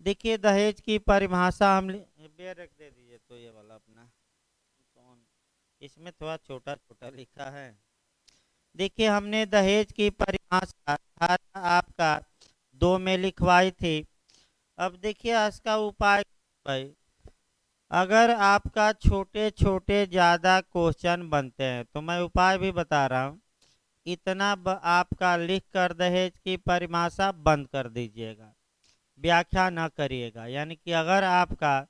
देखिए दहेज की परिभाषा हम बेयर रख दे दीजिए तो ये वाला अपना कौन, इसमें थोड़ा छोटा छोटा लिखा है। देखिए हमने दहेज की परिभाषा धारा आपका 2 में लिखवाई थी। अब देखिए इसका उपाय भाई, अगर आपका छोटे छोटे ज़्यादा क्वेश्चन बनते हैं तो मैं उपाय भी बता रहा हूँ। इतना आपका लिख कर दहेज की परिभाषा बंद कर दीजिएगा, व्याख्या न करिएगा। यानी कि अगर आपका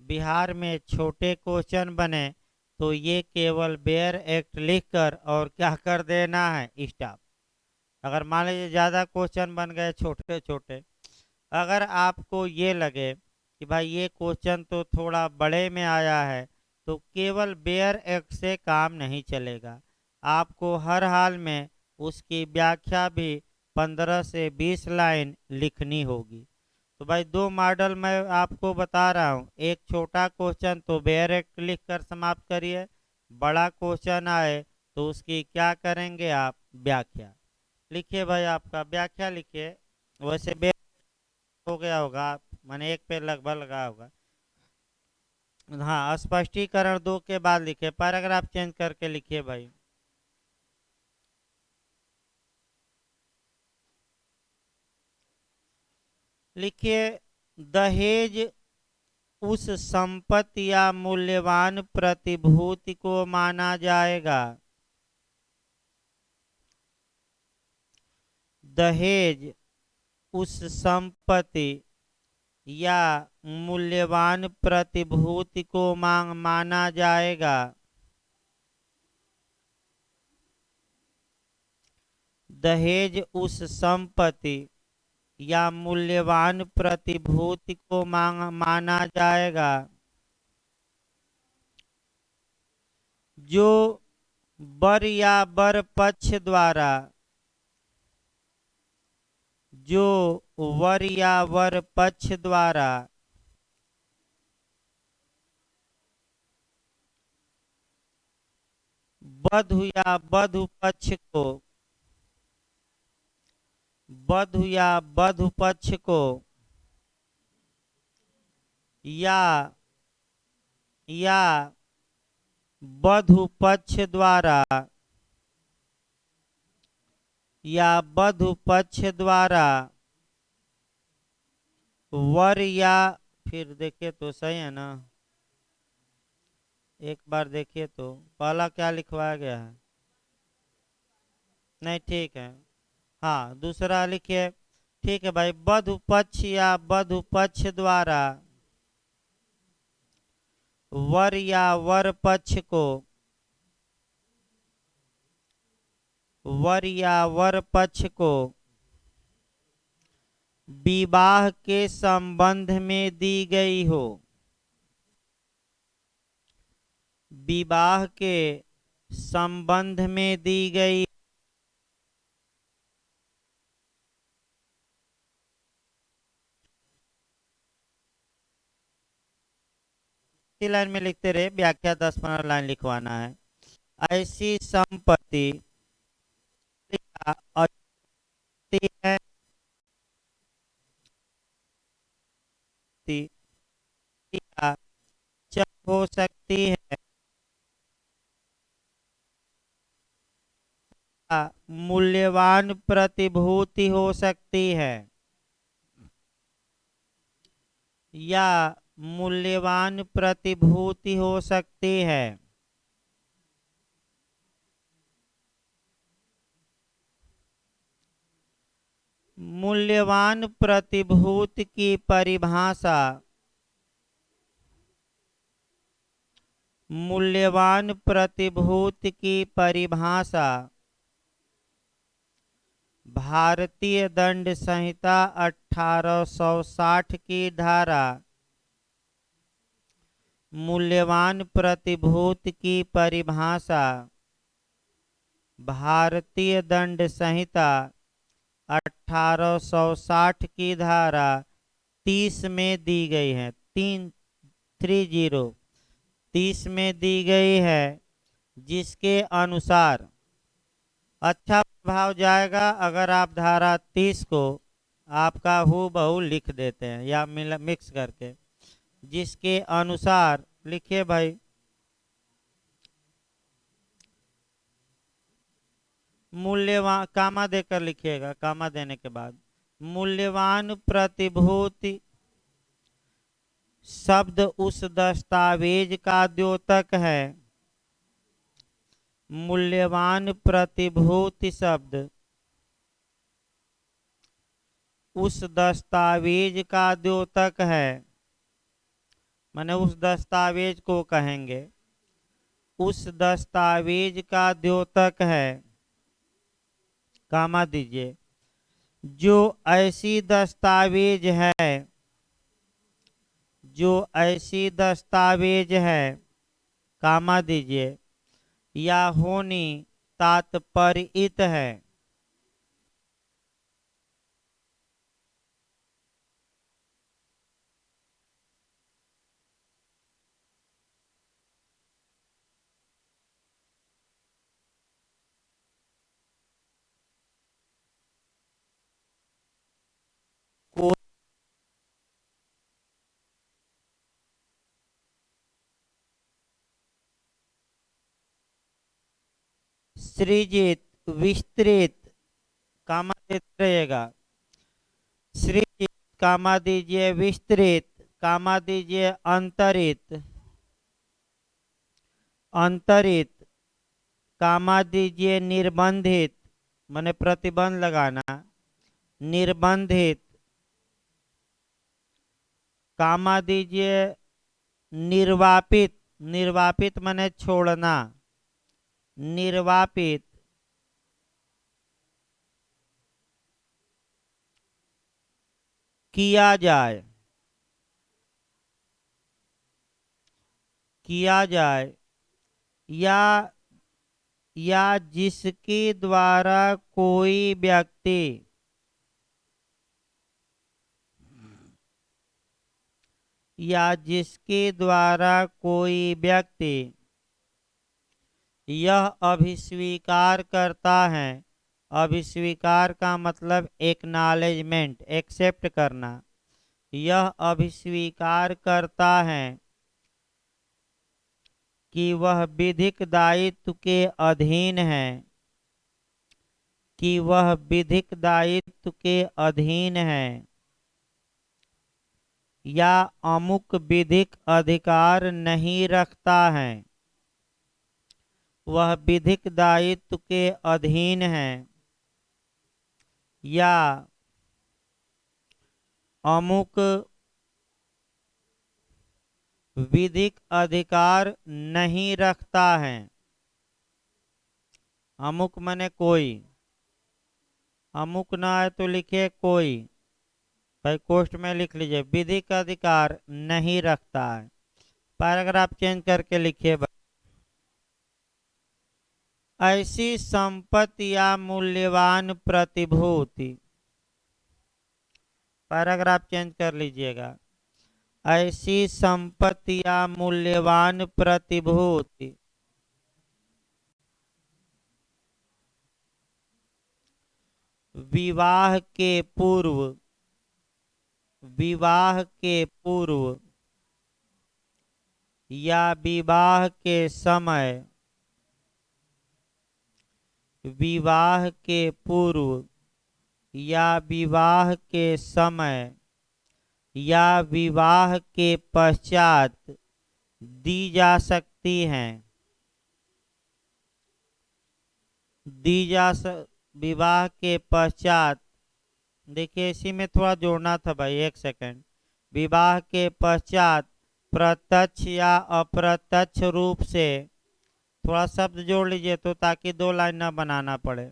बिहार में छोटे क्वेश्चन बने तो ये केवल बेयर एक्ट लिखकर और क्या कर देना है, स्टॉप। अगर मान लीजिए ज़्यादा क्वेश्चन बन गए छोटे छोटे, अगर आपको ये लगे कि भाई ये क्वेश्चन तो थोड़ा बड़े में आया है, तो केवल बेयर एक्ट से काम नहीं चलेगा। आपको हर हाल में उसकी व्याख्या भी 15 से 20 लाइन लिखनी होगी। तो भाई दो मॉडल मैं आपको बता रहा हूँ, एक छोटा क्वेश्चन तो बेयर एक्ट लिख कर समाप्त करिए, बड़ा क्वेश्चन आए तो उसकी क्या करेंगे आप, व्याख्या लिखिए। भाई आपका व्याख्या लिखिए। वैसे हो गया होगा, मैंने एक पे लगभग लगा होगा। हाँ स्पष्टीकरण 2 के बाद लिखे, पैराग्राफ चेंज करके लिखिए भाई। लिखिए दहेज उस संपत्ति या मूल्यवान प्रतिभूति को माना जाएगा, दहेज उस संपत्ति या मूल्यवान प्रतिभूति को माना जाएगा, दहेज उस संपत्ति या मूल्यवान प्रतिभूति को माना जाएगा जो वर या वर पक्ष द्वारा, जो वर या वर पक्ष द्वारा वधु या वधु पक्ष को, वधु या वधु पक्ष को या वधु पक्ष द्वारा, या वधु पक्ष द्वारा वर या, फिर देखिए तो सही है ना, एक बार देखिए तो पहला क्या लिखवाया गया है, नहीं ठीक है। हाँ दूसरा लिखिए, ठीक है भाई, वधु पक्ष या वधु पक्ष द्वारा वर या वर पक्ष को, वर या वर पक्ष को विवाह के संबंध में दी गई हो, विवाह के संबंध में दी गई, लाइन में लिखते रहे, व्याख्या 10-15 लाइन लिखवाना है। ऐसी संपत्ति है हो सकती है, मूल्यवान प्रतिभूति हो सकती है, या मूल्यवान प्रतिभूति हो सकती है। मूल्यवान प्रतिभूति की परिभाषा, मूल्यवान प्रतिभूति की परिभाषा भारतीय दंड संहिता 1860 की धारा मूल्यवान प्रतिभूति की परिभाषा भारतीय दंड संहिता 1860 की धारा 30 में दी गई है, 30 में दी गई है, जिसके अनुसार अच्छा प्रभाव जाएगा अगर आप धारा 30 को आपका हूबहू लिख देते हैं या मिक्स करके, जिसके अनुसार लिखिए भाई, मूल्यवान, कामा देकर लिखिएगा, कामा देने के बाद मूल्यवान प्रतिभूति शब्द उस दस्तावेज का द्योतक है। मूल्यवान प्रतिभूति शब्द उस दस्तावेज का द्योतक है, माने उस दस्तावेज को कहेंगे, उस दस्तावेज का द्योतक है, कामा दीजिए, जो ऐसी दस्तावेज है, जो ऐसी दस्तावेज है, कामा दीजिए, या होनी तात्पर्यित है। को सृजित, विस्तृत, कामा देते रहेगा, सृजित कामा दीजिए, विस्तृत कामा दीजिए, अंतरित, अंतरित कामा दीजिए, निर्बंधित, माने प्रतिबंध लगाना, निर्बंधित कामा दीजिए, निर्वापित, निर्वापित माने छोड़ना, निर्वापित किया जाए, किया जाए, या जिसके द्वारा कोई व्यक्ति, या जिसके द्वारा कोई व्यक्ति यह अभिस्वीकार करता है, अभिस्वीकार का मतलब एक्नॉलेजमेंट, एक्सेप्ट करना, यह अभिस्वीकार करता है कि वह विधिक दायित्व के अधीन है, कि वह विधिक दायित्व के अधीन है, या अमुक विधिक अधिकार नहीं रखता है, वह विधिक दायित्व के अधीन है, या अमुक विधिक अधिकार नहीं रखता है। अमुक माने कोई, अमुक ना है तो लिखिए कोई, भाई कोष्ट में लिख लीजिए, विधिक अधिकार नहीं रखता है, पैराग्राफ चेंज करके लिखिए। ऐसी संपत्ति या मूल्यवान प्रतिभूति, पैराग्राफ चेंज कर लीजिएगा, ऐसी संपत्ति या मूल्यवान प्रतिभूति विवाह के पूर्व, विवाह के पूर्व या विवाह के समय, विवाह के पूर्व या विवाह के समय या विवाह के पश्चात दी जा सकती हैं, विवाह के पश्चात, देखिए इसी में थोड़ा जोड़ना था भाई, एक सेकंड, विवाह के पश्चात प्रत्यक्ष या अप्रत्यक्ष रूप से, थोड़ा शब्द जोड़ लीजिए तो ताकि दो लाइन ना बनाना पड़े,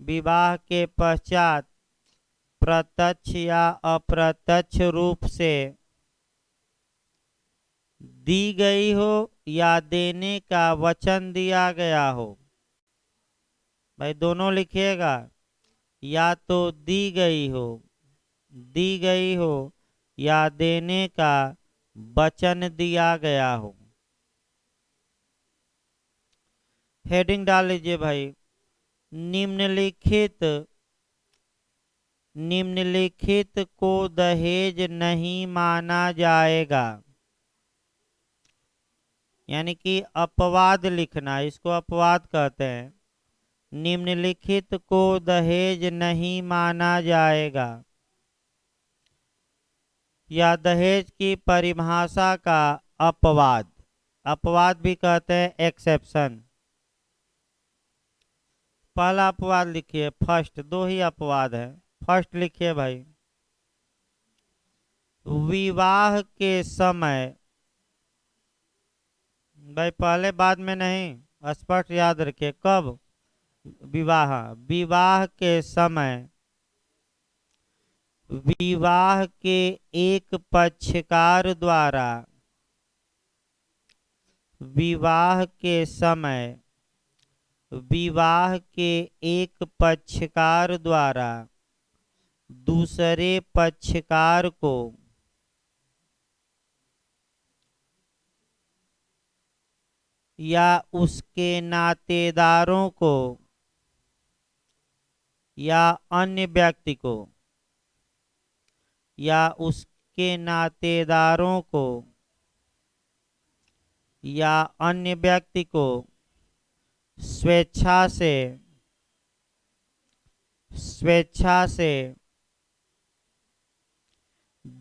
विवाह के पश्चात प्रत्यक्ष या अप्रत्यक्ष रूप से दी गई हो या देने का वचन दिया गया हो, भाई दोनों लिखिएगा, या तो दी गई हो, दी गई हो, या देने का वचन दिया गया हो। हेडिंग डाल लीजिए भाई, निम्नलिखित, निम्नलिखित को दहेज नहीं माना जाएगा। यानी कि अपवाद लिखना, इसको अपवाद कहते हैं। निम्नलिखित को दहेज नहीं माना जाएगा, या दहेज की परिभाषा का अपवाद, अपवाद भी कहते हैं एक्सेप्शन। पहला अपवाद लिखिए, फर्स्ट, दो ही अपवाद है। फर्स्ट लिखिए भाई, विवाह के समय, भाई पहले बाद में नहीं, स्पष्ट याद रखिए। कब? विवाह, विवाह के समय विवाह के एक पक्षकार द्वारा, विवाह के समय विवाह के एक पक्षकार द्वारा दूसरे पक्षकार को या उसके नातेदारों को या अन्य व्यक्ति को, या उसके नातेदारों को या अन्य व्यक्ति को स्वेच्छा से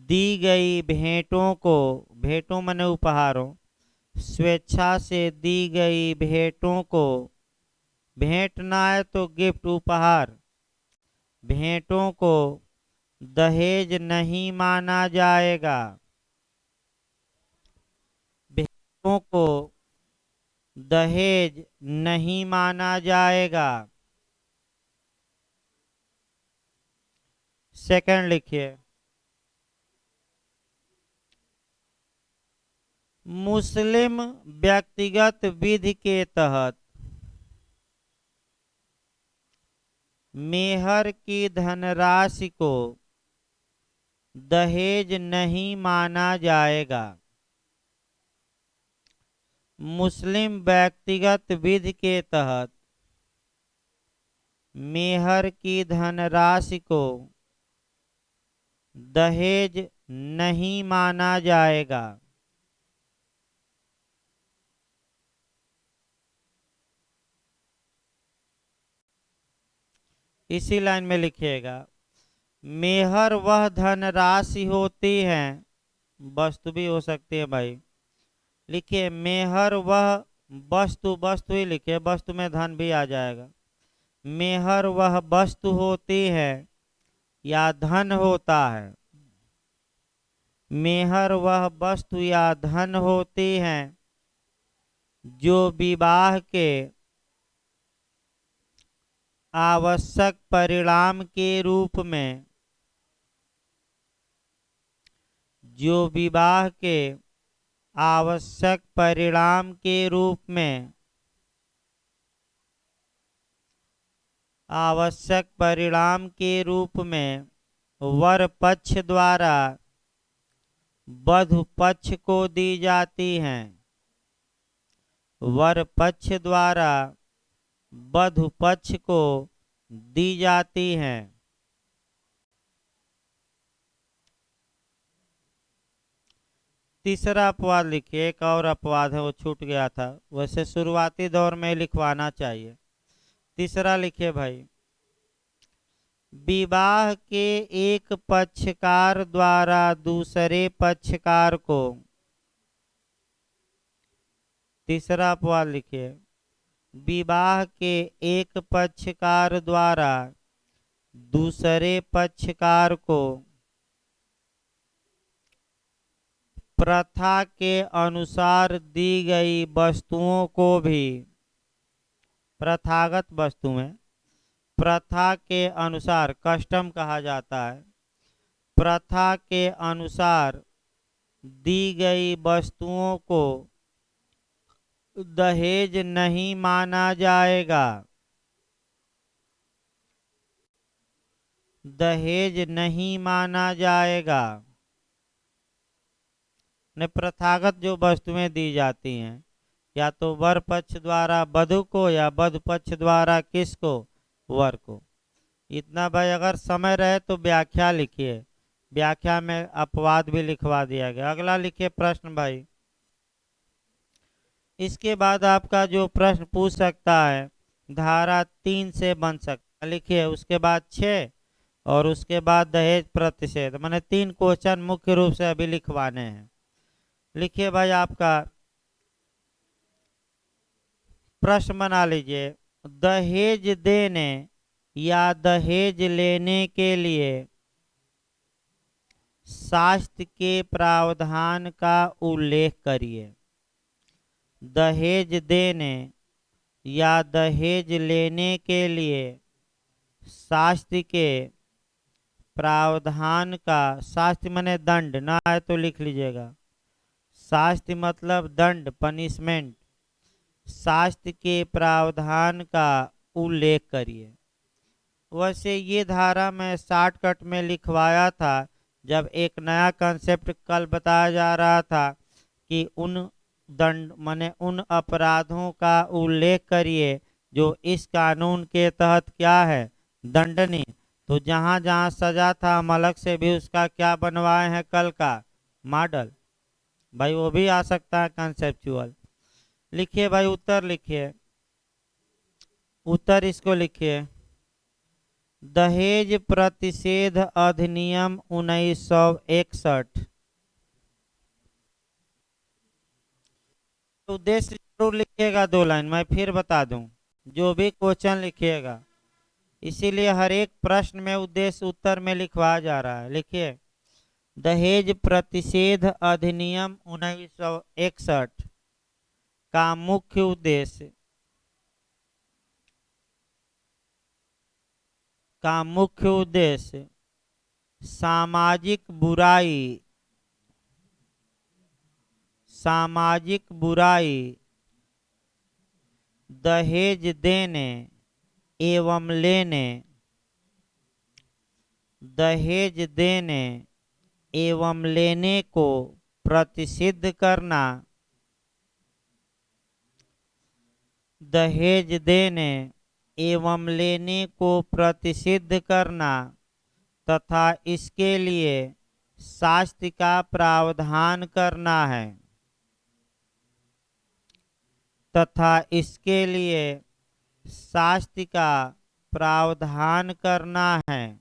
दी गई भेंटों को, भेंटों माने उपहारों, स्वेच्छा से दी गई भेंटों को, भेंट ना है तो गिफ्ट, उपहार, भेंटों को दहेज नहीं माना जाएगा। भेंटों को दहेज नहीं माना जाएगा। सेकंड लिखिए, मुस्लिम व्यक्तिगत विधि के तहत मेहर की धनराशि को दहेज नहीं माना जाएगा। मुस्लिम व्यक्तिगत विधि के तहत मेहर की धनराशि को दहेज नहीं माना जाएगा। इसी लाइन में लिखिएगा, मेहर वह धनराशि होती है, वस्तु भी हो सकती है भाई, लिखिए मेहर वह वस्तु, वस्तु ही लिखिए, वस्तु में धन भी आ जाएगा। मेहर वह वस्तु होती है या धन होता है, मेहर वह वस्तु या धन होती है जो विवाह के आवश्यक परिणाम के रूप में, जो विवाह के आवश्यक परिणाम के रूप में, आवश्यक परिणाम के रूप में वर पक्ष द्वारा वधू पक्ष को दी जाती हैं। वर पक्ष द्वारा वधू पक्ष को दी जाती हैं। तीसरा अपवाद लिखिए, एक और अपवाद है वो छूट गया था, वैसे शुरुआती दौर में लिखवाना चाहिए। तीसरा लिखिए भाई, विवाह के एक पक्षकार द्वारा दूसरे पक्षकार को, तीसरा अपवाद लिखिए, विवाह के एक पक्षकार द्वारा दूसरे पक्षकार को प्रथा के अनुसार दी गई वस्तुओं को भी, प्रथागत वस्तुएं, प्रथा के अनुसार, कस्टम कहा जाता है, प्रथा के अनुसार दी गई वस्तुओं को दहेज नहीं माना जाएगा। दहेज नहीं माना जाएगा। ने प्रथागत जो वस्तुएं दी जाती हैं, या तो वर पक्ष द्वारा वधू को, या वधू पक्ष द्वारा किसको, वर को, इतना भाई, अगर समय रहे तो व्याख्या लिखिए, व्याख्या में अपवाद भी लिखवा दिया गया। अगला लिखिए प्रश्न भाई। इसके बाद आपका जो प्रश्न पूछ सकता है धारा 3 से बन सकता है, लिखिए। उसके बाद 6 और उसके बाद दहेज प्रतिषेध, मैंने 3 क्वेश्चन मुख्य रूप से अभी लिखवाने हैं। लिखिए भाई, आपका प्रश्न बना लीजिए। दहेज देने या दहेज लेने के लिए शास्त्र के प्रावधान का उल्लेख करिए। दहेज देने या दहेज लेने के लिए शास्त्र के प्रावधान का, शास्त्र माने दंड, ना है तो लिख लीजिएगा। शास्त्र मतलब दंड, पनिशमेंट। शास्त्र के प्रावधान का उल्लेख करिए। वैसे ये धारा मैं शॉर्टकट में लिखवाया था, जब एक नया कंसेप्ट कल बताया जा रहा था कि उन दंड माने उन अपराधों का उल्लेख करिए जो इस कानून के तहत क्या है, दंडनीय। तो जहाँ जहाँ सजा था हम अलग से भी उसका क्या बनवाए हैं कल का मॉडल। भाई वो भी आ सकता है कंसेप्चुअल। लिखिए भाई, उत्तर लिखिए, उत्तर इसको लिखिए। दहेज प्रतिषेध अधिनियम 1961। उद्देश्य जरूर लिखिएगा 2 लाइन, मैं फिर बता दूं, जो भी क्वेश्चन लिखिएगा, इसीलिए हर एक प्रश्न में उद्देश्य उत्तर में लिखवा जा रहा है। लिखिए, दहेज प्रतिषेध अधिनियम 1961 का मुख्य उद्देश्य, सामाजिक बुराई दहेज देने एवं लेने, दहेज देने एवं लेने को प्रतिषिद्ध करना, दहेज देने एवं लेने को प्रतिषिद्ध करना तथा इसके लिए शास्त्र का प्रावधान करना है, तथा इसके लिए शास्त्र का प्रावधान करना है।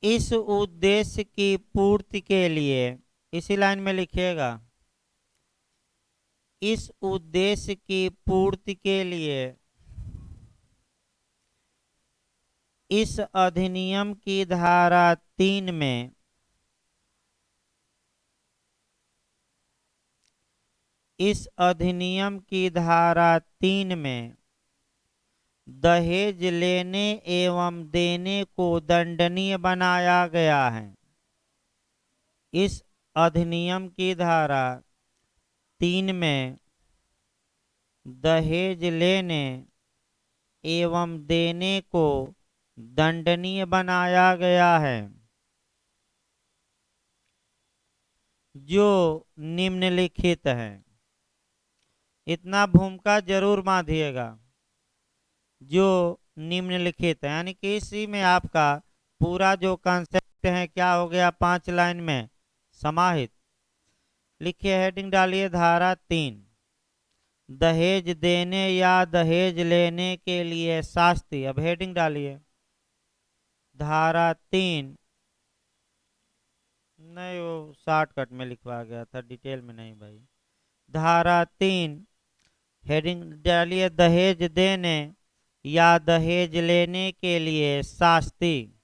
इस उद्देश्य की पूर्ति के लिए, इसी लाइन में लिखिएगा, इस उद्देश्य की पूर्ति के लिए इस अधिनियम की धारा 3 में दहेज लेने एवं देने को दंडनीय बनाया गया है। इस अधिनियम की धारा 3 में दहेज लेने एवं देने को दंडनीय बनाया गया है, जो निम्नलिखित है। इतना भूमिका जरूर बांधिएगा, जो निम्नलिखित है, यानी कि इसी में आपका पूरा जो कंसेप्ट है क्या हो गया 5 लाइन में समाहित। लिखिए, हेडिंग डालिए धारा 3, दहेज देने या दहेज लेने के लिए शास्ति। अब हेडिंग डालिए धारा 3, नहीं वो शॉर्टकट में लिखवा गया था, डिटेल में नहीं भाई। धारा 3 हेडिंग डालिए, दहेज देने या दहेज लेने के लिए शास्ति।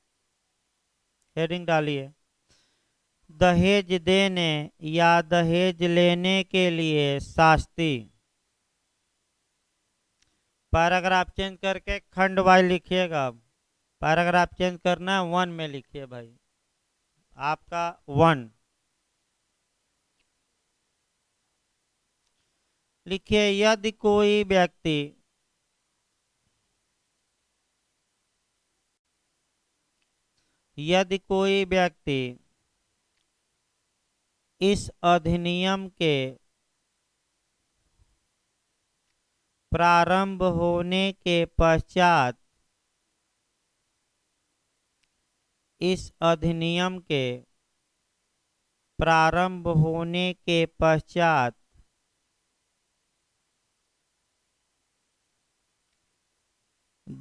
हेडिंग डालिए, दहेज देने या दहेज लेने के लिए शास्ति। पैराग्राफ चेंज करके खंड वाइज लिखिएगा। पैराग्राफ चेंज करना है 1 में लिखिए भाई, आपका 1। लिखिए, यदि कोई व्यक्ति इस अधिनियम के प्रारंभ होने के पश्चात इस अधिनियम के प्रारंभ होने के पश्चात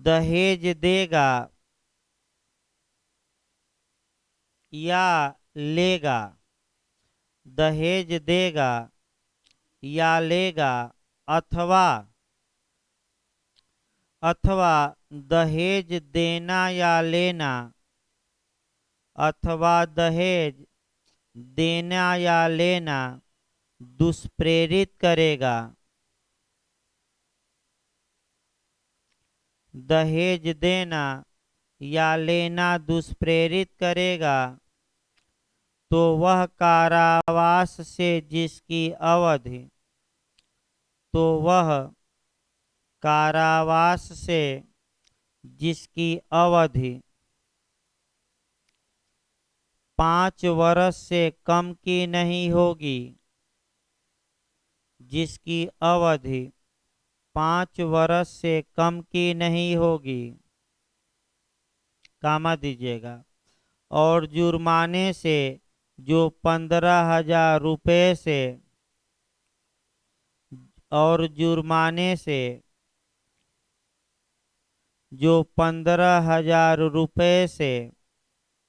दहेज देगा या लेगा, दहेज देगा या लेगा, अथवा अथवा दहेज देना या लेना, अथवा दहेज देना या लेना दुष्प्रेरित करेगा, दहेज देना या लेना दुष्प्रेरित करेगा, तो वह कारावास से जिसकी अवधि तो वह कारावास से जिसकी अवधि 5 वर्ष से कम की नहीं होगी, जिसकी अवधि 5 वर्ष से कम की नहीं होगी, कामा दीजिएगा, और जुर्माने से जो 15,000 रुपये से और जुर्माने से जो 15,000 रुपये से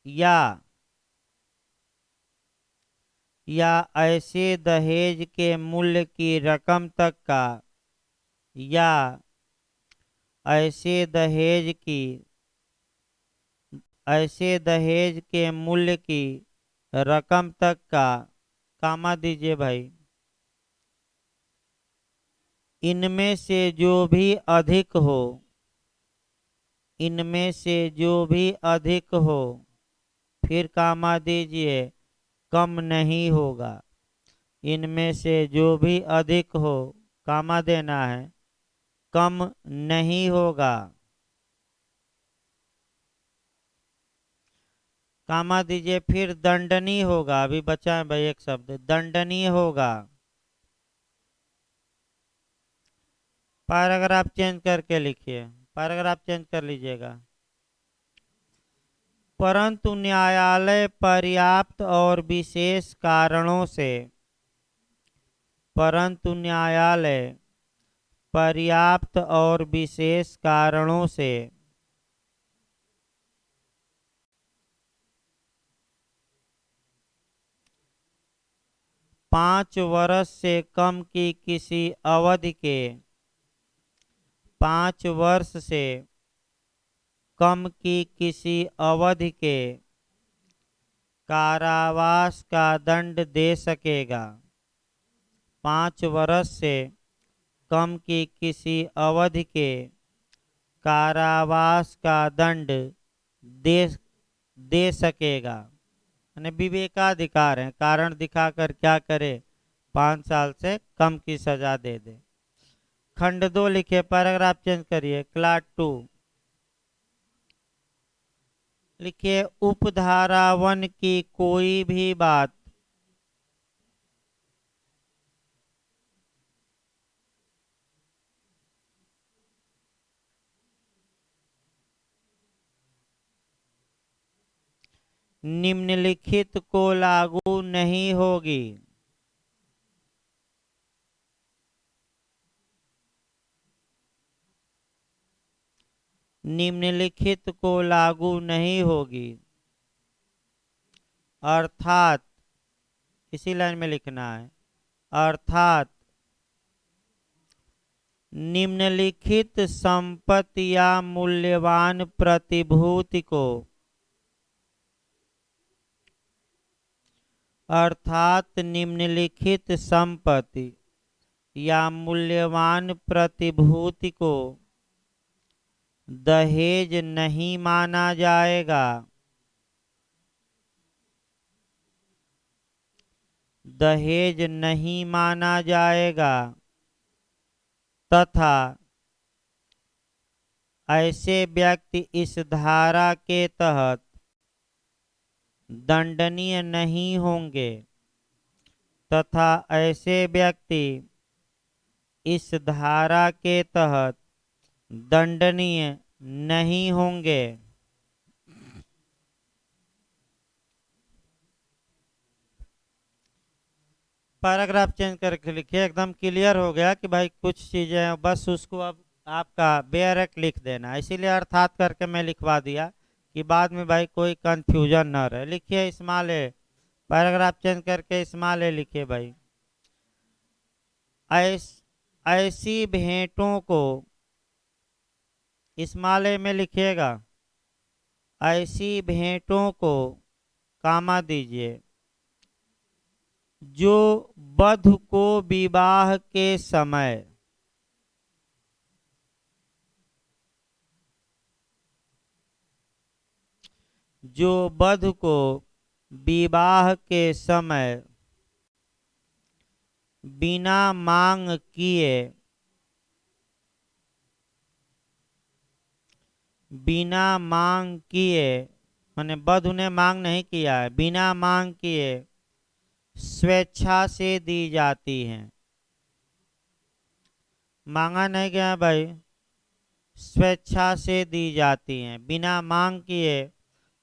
या ऐसे दहेज के मूल्य की रकम तक का या ऐसे दहेज के मूल्य की रकम तक का, कामा दीजिए भाई, इनमें से जो भी अधिक हो, इनमें से जो भी अधिक हो, फिर कामा दीजिए कम नहीं होगा, इनमें से जो भी अधिक हो, कामा देना है, कम नहीं होगा, कामा दीजिए, फिर दंडनीय होगा, अभी बचा है भाई एक शब्द, दंडनीय होगा। पैराग्राफ चेंज करके लिखिए, पैराग्राफ चेंज कर लीजिएगा। परंतु न्यायालय पर्याप्त और विशेष कारणों से, परंतु न्यायालय पर्याप्त और विशेष कारणों से 5 वर्ष से कम की किसी अवधि के 5 वर्ष से कम की किसी अवधि के कारावास का दंड दे सकेगा, 5 वर्ष से कम की किसी अवधि के कारावास का दंड दे सकेगा, यानी विवेकाधिकार है, कारण दिखाकर क्या करे, 5 साल से कम की सजा दे दे। खंड 2 लिखिए, पैराग्राफ चेंज करिए, क्लास 2 लिखिए, उपधारा 1 की कोई भी बात निम्नलिखित को लागू नहीं होगी, निम्नलिखित को लागू नहीं होगी, अर्थात, इसी लाइन में लिखना है, अर्थात निम्नलिखित संपत्ति या मूल्यवान प्रतिभूति को, अर्थात निम्नलिखित संपत्ति या मूल्यवान प्रतिभूति को दहेज नहीं माना जाएगा, दहेज नहीं माना जाएगा, तथा ऐसे व्यक्ति इस धारा के तहत दंडनीय नहीं होंगे, तथा ऐसे व्यक्ति इस धारा के तहत दंडनीय नहीं होंगे। पैराग्राफ चेंज करके लिखिए, एकदम क्लियर हो गया कि भाई कुछ चीजें हैं, बस उसको अब आपका बेयरक लिख देना, इसीलिए अर्थात करके मैं लिखवा दिया कि बाद में भाई कोई कंफ्यूजन न रहे। लिखिए स्मॉल ए, पैराग्राफ चेंज करके स्मॉल ए लिखिए भाई। ऐसी भेंटों को स्मॉल ए में लिखिएगा, ऐसी भेंटों को कामा दीजिए जो वधु को विवाह के समय जो वधु को विवाह के समय बिना मांग किए माने वधु ने मांग नहीं किया है, बिना मांग किए स्वेच्छा से दी जाती हैं। मांगा नहीं गया भाई, स्वेच्छा से दी जाती हैं, बिना मांग किए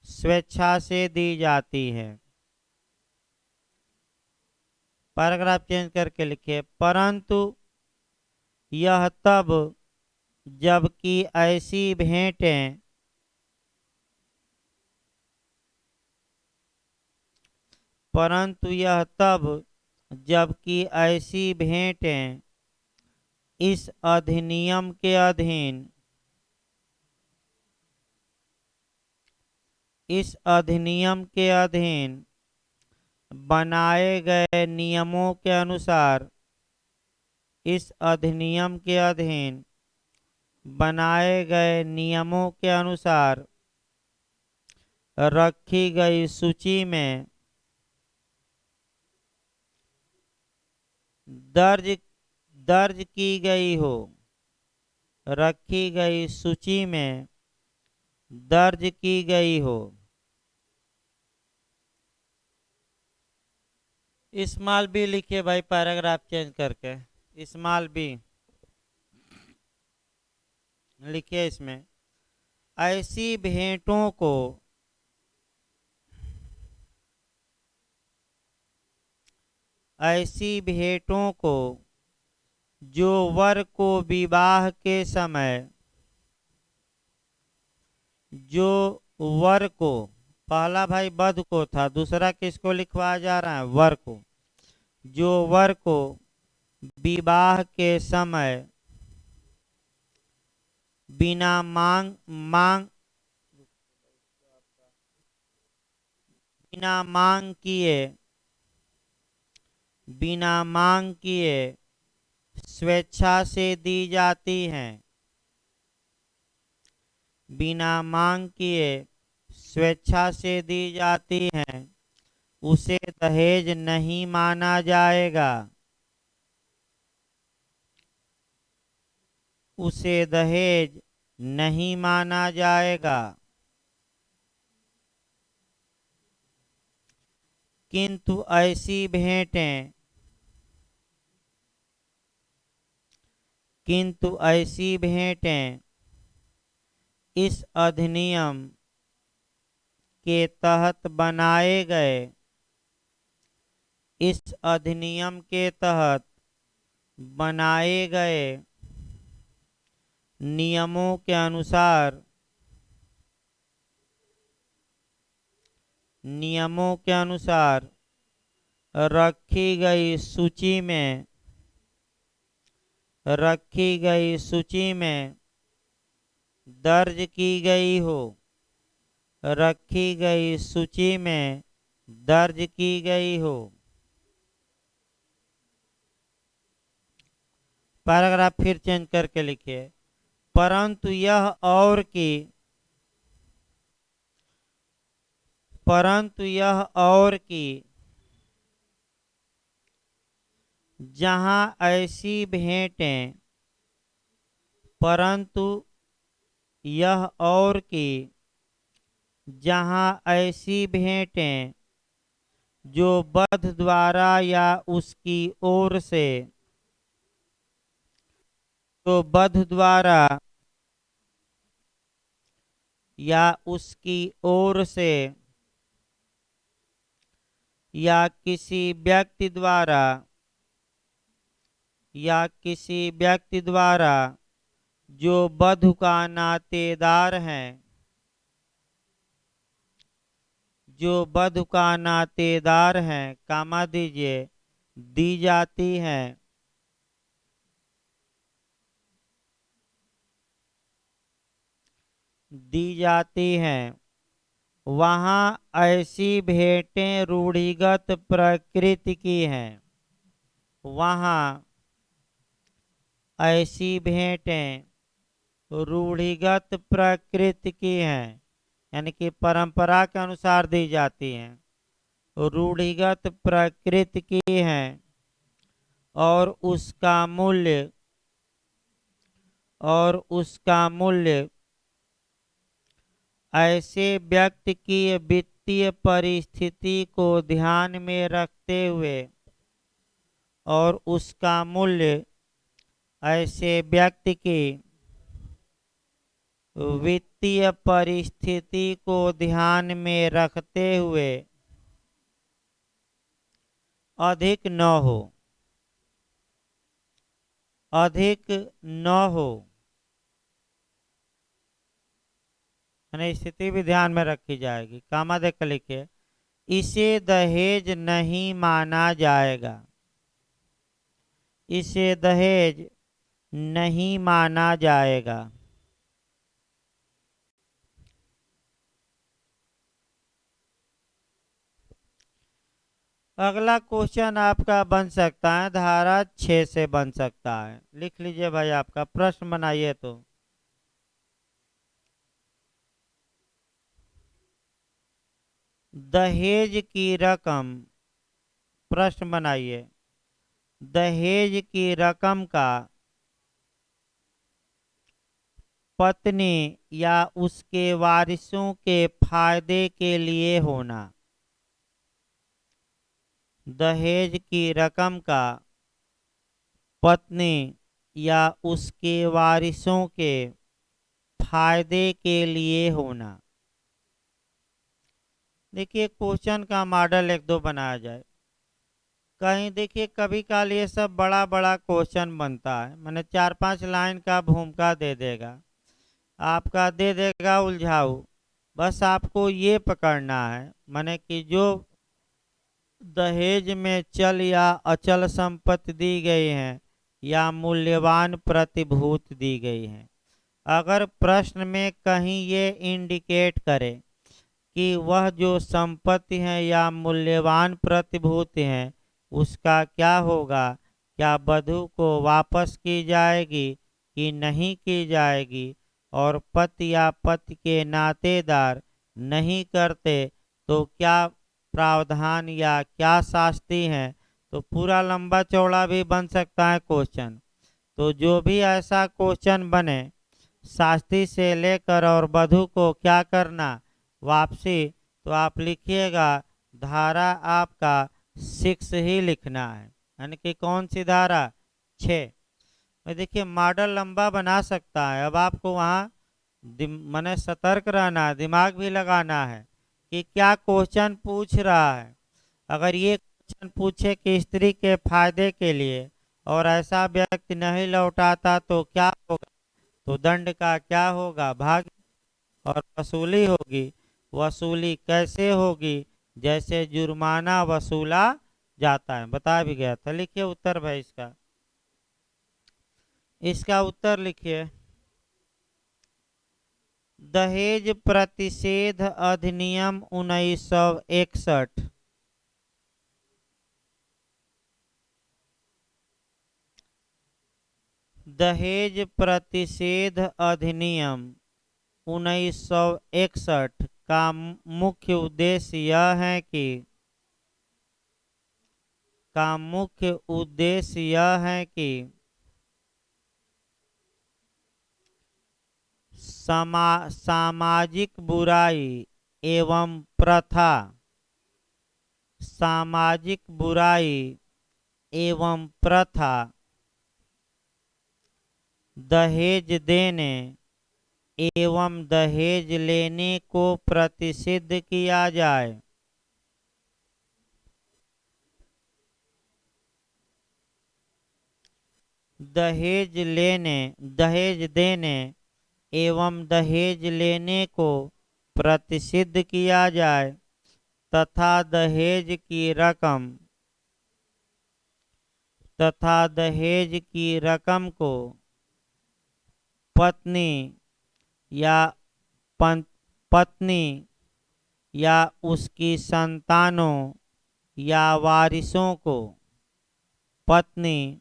स्वेच्छा से दी जाती है। पैराग्राफ चेंज करके लिखिए, परंतु यह तब जबकि ऐसी भेंटें ऐसी भेंटें इस अधिनियम के अधीन बनाए गए नियमों के अनुसार रखी गई सूची में दर्ज की गई हो, रखी गई सूची में दर्ज की गई हो। स्मॉल बी लिखिए भाई, पैराग्राफ चेंज करके स्मॉल बी लिखिए। इसमें ऐसी भेंटों को जो वर को विवाह के समय पहला भाई वधु को था, दूसरा किसको लिखवाया जा रहा है, वर को, जो वर को विवाह के समय बिना मांग किए स्वेच्छा से दी जाती हैं, बिना मांग किए स्वेच्छा से दी जाती हैं, उसे दहेज नहीं माना जाएगा। उसे दहेज नहीं माना जाएगा। किंतु ऐसी भेंटें इस अधिनियम के तहत बनाए गए नियमों के अनुसार रखी गई सूची में दर्ज की गई हो, रखी गई सूची में दर्ज की गई हो। पैराग्राफ फिर चेंज करके लिखिए, परंतु यह और की जहां ऐसी भेंटें जो वधु द्वारा या उसकी ओर से जो वधू द्वारा या उसकी ओर से या किसी व्यक्ति द्वारा जो वधू का नातेदार है, कामा दीजिए, दी जाती है, वहाँ ऐसी भेंटें रूढ़िगत प्रकृति की हैं। वहाँ ऐसी भेंटें रूढ़िगत प्रकृति की हैं, यानी कि परंपरा के अनुसार दी जाती हैं, रूढ़िगत प्रकृति की हैं, और उसका मूल्य ऐसे व्यक्ति की वित्तीय परिस्थिति को ध्यान में रखते हुए और उसका मूल्य ऐसे व्यक्ति की वित्तीय परिस्थिति को ध्यान में रखते हुए अधिक न हो, स्थिति भी ध्यान में रखी जाएगी। कामा देख लिखिए, इसे दहेज नहीं माना जाएगा, इसे दहेज नहीं माना जाएगा। अगला क्वेश्चन आपका बन सकता है धारा 6 से बन सकता है। लिख लीजिए भाई, आपका प्रश्न बनाइए। तो दहेज की रकम, प्रश्न बनाइए, दहेज की रकम का पत्नी या उसके वारिसों के फायदे के लिए होना, दहेज की रकम का पत्नी या उसके वारिसों के फायदे के लिए होना। देखिए क्वेश्चन का मॉडल एक दो बनाया जाए। कहीं देखिए कभी काल ये सब बड़ा बड़ा क्वेश्चन बनता है, मैंने 4-5 लाइन का भूमिका दे देगा, आपका दे देगा उलझाऊ। बस आपको ये पकड़ना है, माने कि जो दहेज में चल या अचल संपत्ति दी गई है या मूल्यवान प्रतिभूति दी गई है, अगर प्रश्न में कहीं ये इंडिकेट करे कि वह जो संपत्ति है या मूल्यवान प्रतिभूति है उसका क्या होगा, क्या वधू को वापस की जाएगी कि नहीं की जाएगी, और पति या पति के नातेदार नहीं करते तो क्या प्रावधान या क्या शास्ति है, तो पूरा लंबा चौड़ा भी बन सकता है क्वेश्चन। तो जो भी ऐसा क्वेश्चन बने, शास्ति से लेकर और वधू को क्या करना, वापसी, तो आप लिखिएगा धारा आपका 6 ही लिखना है, यानी कि कौन सी धारा, 6। देखिए मॉडल लंबा बना सकता है, अब आपको वहाँ मने सतर्क रहना है, दिमाग भी लगाना है कि क्या क्वेश्चन पूछ रहा है। अगर ये क्वेश्चन पूछे कि स्त्री के फायदे के लिए और ऐसा व्यक्ति नहीं लौटाता तो क्या होगा, तो दंड का क्या होगा, भाग, और वसूली होगी। वसूली कैसे होगी, जैसे जुर्माना वसूला जाता है, बता भी गया था। लिखिए उत्तर भाई, इसका उत्तर लिखिए, दहेज प्रतिषेध अधिनियम 1961, दहेज प्रतिषेध अधिनियम 1961 का मुख्य उद्देश्य यह है कि सामाजिक बुराई एवं प्रथा, सामाजिक बुराई एवं प्रथा दहेज देने एवं दहेज लेने को प्रतिषिद्ध किया जाए। दहेज देने एवं दहेज लेने को प्रतिषिद्ध किया जाए तथा दहेज की रकम को पत्नी या पत्नी या उसकी संतानों या वारिसों को पत्नी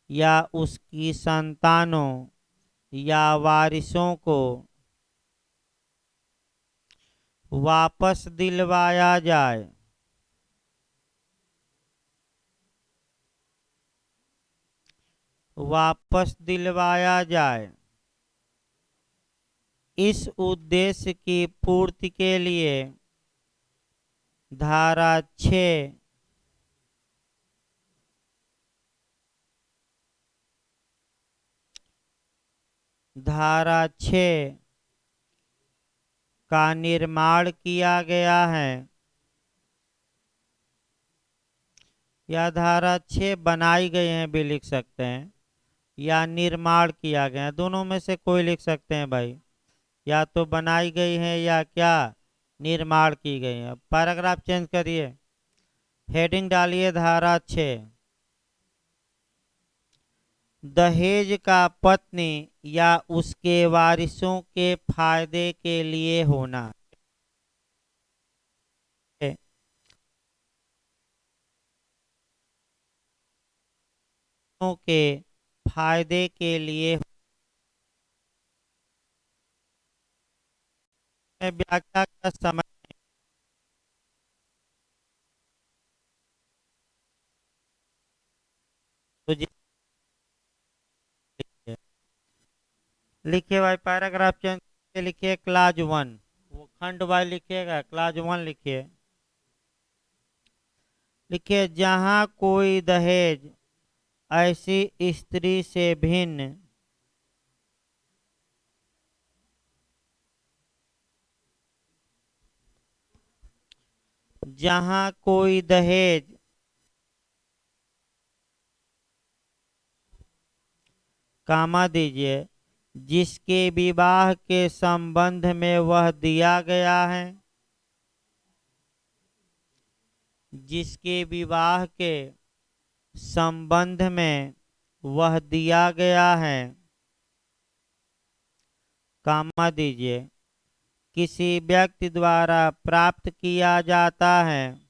या उसकी संतानों या वारिसों को वापस दिलवाया जाए। वापस दिलवाया जाए। इस उद्देश्य की पूर्ति के लिए धारा 6 का निर्माण किया गया है। या धारा 6 बनाई गई है भी लिख सकते हैं, या निर्माण किया गया है, दोनों में से कोई लिख सकते हैं भाई। या तो बनाई गई है या क्या निर्माण की गई है। पैराग्राफ चेंज करिए, हेडिंग डालिए धारा 6। दहेज का पत्नी या उसके वारिसों के फायदे के लिए होना। के फायदे के लिए व्याख्या का समय तो लिखिए भाई, पैराग्राफ चेंज करके लिखिए क्लाज 1, वो खंड वाई लिखिएगा, क्लाज 1 लिखिए। लिखिए, जहां कोई दहेज ऐसी स्त्री से भिन्न जहां कोई दहेज कामा दीजिए जिसके विवाह के संबंध में वह दिया गया है, जिसके विवाह के संबंध में वह दिया गया है, कामा दीजिए किसी व्यक्ति द्वारा प्राप्त किया जाता है,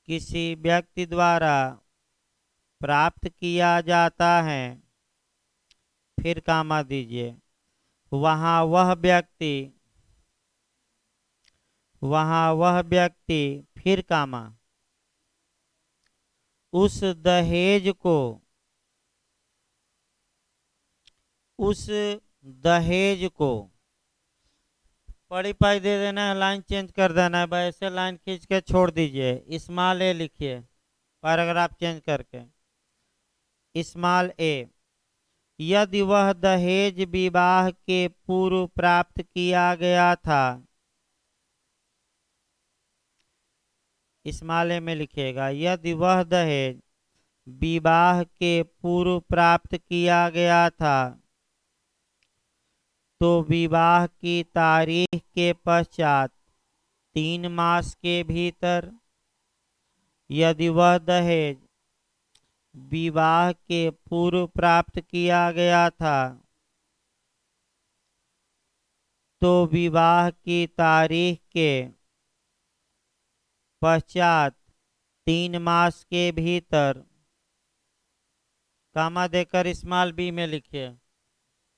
किसी व्यक्ति द्वारा प्राप्त किया जाता है, फिर कामा दीजिए वहाँ वह व्यक्ति फिर कामा उस दहेज को पढ़ी पाई दे देना है, लाइन चेंज कर देना है भाई, ऐसे लाइन खींच के छोड़ दीजिए। स्मॉल ए लिखिए पैराग्राफ चेंज करके। स्मॉल ए, यदि वह दहेज विवाह के पूर्व प्राप्त किया गया था, स्मॉल ए में लिखिएगा, यदि वह दहेज विवाह के पूर्व प्राप्त किया गया था तो विवाह की तारीख के पश्चात 3 मास के भीतर, यदि वह दहेज विवाह के पूर्व प्राप्त किया गया था तो विवाह की तारीख के पश्चात 3 मास के भीतर, कामा देकर स्मॉल बी में लिखिए,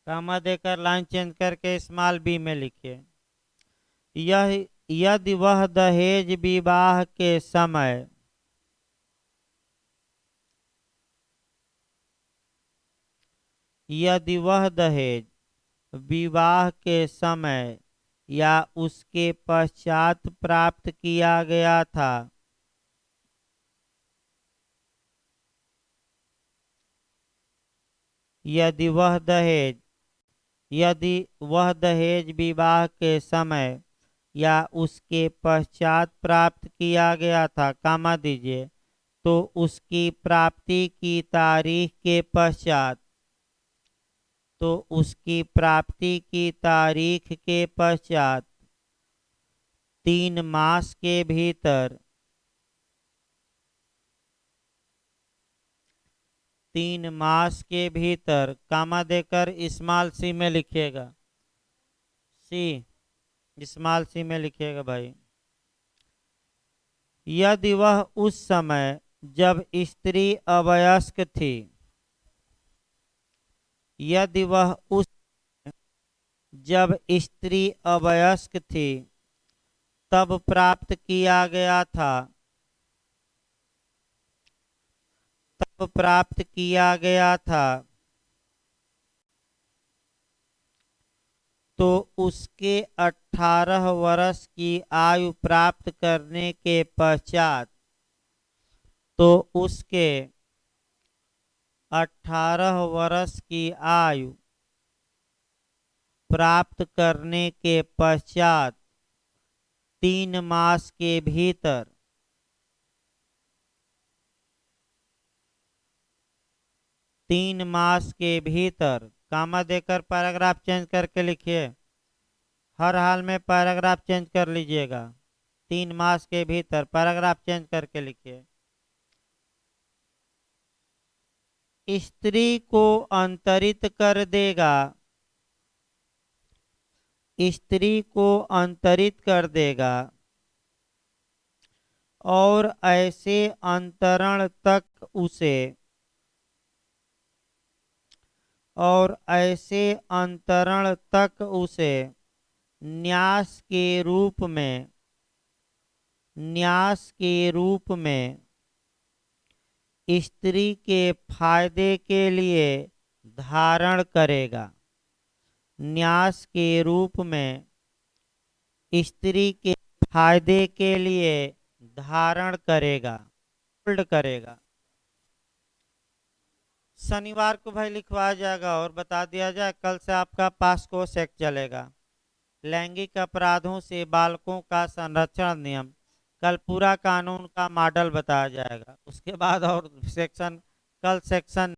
कामा देकर लाइन चेंज करके स्मॉल बी में लिखिए, यदि वह दहेज विवाह के समय यदि वह दहेज विवाह के समय या उसके पश्चात प्राप्त किया गया था यदि वह दहेज विवाह के समय या उसके पश्चात प्राप्त किया गया था, कामा दीजिए, तो उसकी प्राप्ति की तारीख के पश्चात, 3 मास के भीतर 3 मास के भीतर कामा देकर स्मॉल सी में लिखिएगा, स्मॉल सी में लिखिएगा भाई। यदि वह उस समय जब स्त्री अवयस्क थी, यदि वह उस जब स्त्री अवयस्क थी तब प्राप्त किया गया था, तो उसके 18 वर्ष की आयु प्राप्त करने के पश्चात, तो उसके 18 वर्ष की आयु प्राप्त करने के पश्चात 3 मास के भीतर 3 मास के भीतर कामा देकर पैराग्राफ चेंज करके लिखिए, हर हाल में पैराग्राफ चेंज कर लीजिएगा। 3 मास के भीतर पैराग्राफ चेंज करके लिखिए। स्त्री को अंतरित कर देगा, स्त्री को अंतरित कर देगा और ऐसे अंतरण तक उसे न्यास के रूप में स्त्री के फायदे के लिए धारण करेगा, न्यास के रूप में स्त्री के फायदे के लिए धारण करेगा, शनिवार को भाई लिखवाया जाएगा और बता दिया जाए कल से आपका पास्को सेक्ट चलेगा। लैंगिक अपराधों से बालकों का संरक्षण नियम, कल पूरा कानून का मॉडल बताया जाएगा। उसके बाद और सेक्शन, कल सेक्शन